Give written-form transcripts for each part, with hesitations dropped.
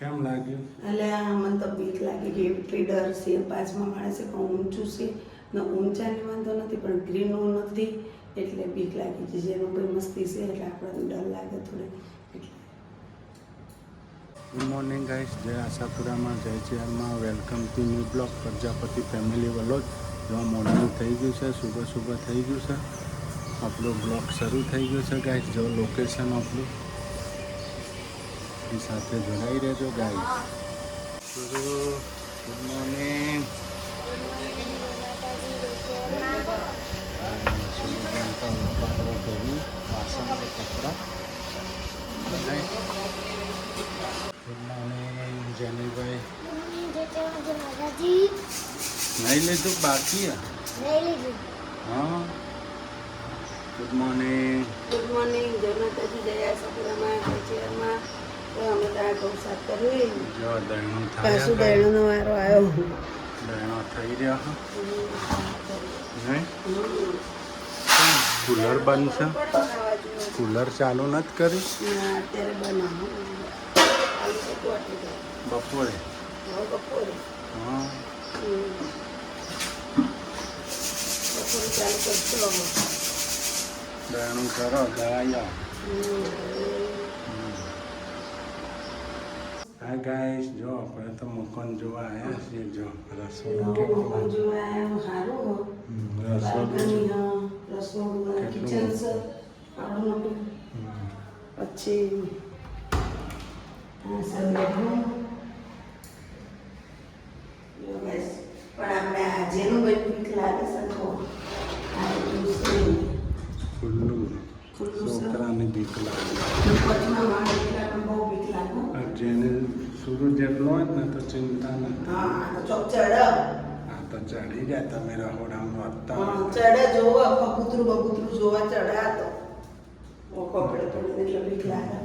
કેમ લાગ્યું? એટલે આ મને તો બીક લાગે કે એટલી ડર છે. 5મા માળે છે પણ ઊંચું છે ને ઊંચાની વાંધો નથી પણ ગ્રીનનું નથી એટલે બીક લાગી છે. જેનો કોઈ મસ્તી છે એટલે આપણને ડર લાગે થોડી એટલે. ગુડ મોર્નિંગ ગાઈસ, જય આશાપુરામાં, જય ચેરમાં. Welcome to new blog Prajapati family Valod. જો મોર્નિંગ થઈ ગયું છે, સુબહ થઈ ગયું છે. આપણો બ્લોગ શરૂ થઈ ગયો છે ગાઈસ. જો લોકેશન આપણું એ સાથે જોડાઈ રહેજો ગાઈસ. Good morning. વાસણ કપડા. ગુડ મોર્નિંગ જેનીભાઈ. નહીં લીધું બાકી? હા. Good morning. Good morning. જય માતાજી, જય આશાપુરામાં, જય ચેરમાં. તો અમે ત્યાં ઘઉં સાફ કર્યું. જો દહીણું પાછું થાય, દહીણોનો વારો આવ્યો. દહીણો થઈ રહ્યા. નહીં કુલર બંધ છે? કુલર ચાલુ નથી કરી? અત્યારે બનાવો બપોરે? બપોરે હા. બપોરે ચાલુ કરશો. દહીણું કરો, દયા. હા ગાઈસ, જો આપણે તો મકાન જોવા આવ્યા છીએ. જો રસોડું મકાન જોવા આવ્યો સારું. રસોડું કિચન છે આપણું મોટું. પછી પણ આપણે આ જેનું ભાઈ બીક લાગે છે ખુલ્લું છોકરાને બીક લાગે. જેને સૂરજ જેટલો હોય ને તો ચિંતા નથી. હા તો ચડી જાય. તમે રહોડામાં હતા ચડે જોવો કબૂતરું જોવા ચડ્યા તો કપડે પડીને એટલે બીક લાગે.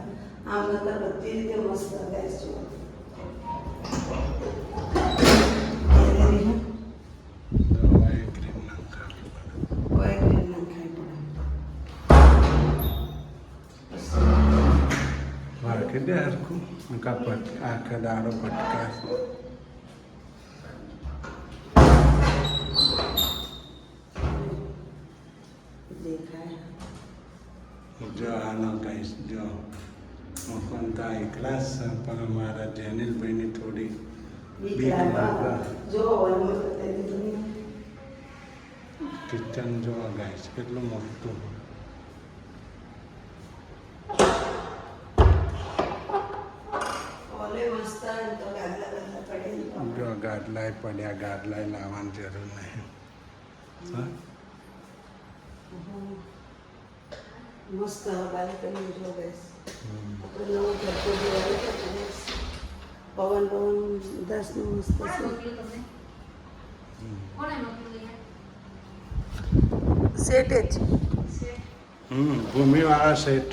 આમ નતર બધી રીતે મસ્ત ગેસ જોવો. દે હરખું આખા દાડો પટકા. જો આનો કહીશ. જો મકાન તો એકલા જ છે પણ અમારા જેનિલભાઈની થોડી બીક લાગે. કિચન જોવા ગાઈશ કેટલું મોટું. જો ગાદલાય પડ્યા. ગાદલાય લાવવાની જરૂર નહીં. મસ્ત બાલ્કની જો ગેસ. આપણે નવો ઘરકો જોવા પવન 10 મસ્ત છે. સેટ જ ભૂમિવાળા સેટ.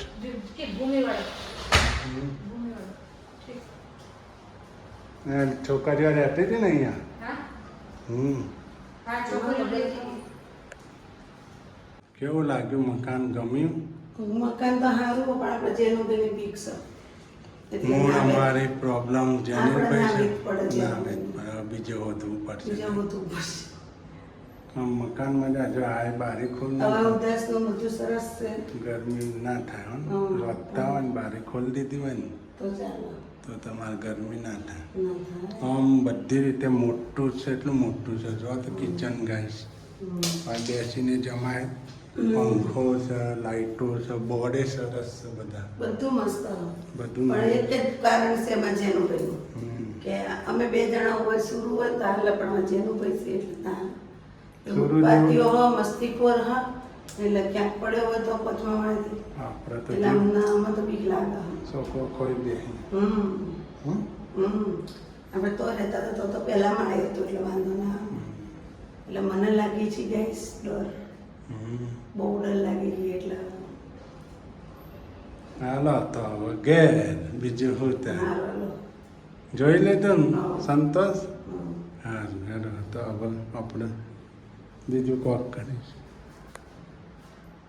છોકરીઓ રહેતી હતી ને અહીંયા. કેવું લાગ્યું? મકાન ગમ્યું? મકાન તો સારું પણ આપણે જેનું બેની બીક છે. મૂળ અમારી પ્રોબ્લેમ જેનિલભાઈ છે. ના બીજે વધવું પડશે. બધું મકાન મજા. જો આ બારી ખોલ. ઉદાસનું બધું સરસ છે. ગરમી ના થાય. વધતા હોય ને બારી ખોલી દીધી હોય ને તો ચાલો. તો તમારે ગરમી ના થાય. આમ બધી રીતે મોટું છે. એટલું મોટું છે. જો તો કિચન ગાઈસ. બેસીને જમાય. પંખો છે, લાઈટો છે, બોર્ડે સરસ છે. બધું મસ્ત. બધું પણ એક જ કારણ છે એમાં જેનું ભાઈ કે અમે 2 જણા હોય શુરુ હોય તો હાલ પણ જેનું ભાઈ છે એટલે બાકીઓ મસ્તીખોર. હા એટલે ક્યાંક પડ્યો હોય તો પચવા મળે. એટલે આમાં તો બીક લાગે. છોકરો ખોઈ દે. આપણે તો રહેતા તો પહેલામાં આવ્યો હતો એટલે વાંધો ના. એટલે મને લાગી છે ગેસ ડર. બહુ ડર લાગી ગઈ એટલે. હાલો તો હવે ઘેર. બીજું શું ત્યાં જોઈ લીધું ને? સંતોષ. હા તો હવે આપણે બીજું કોક કરીશ.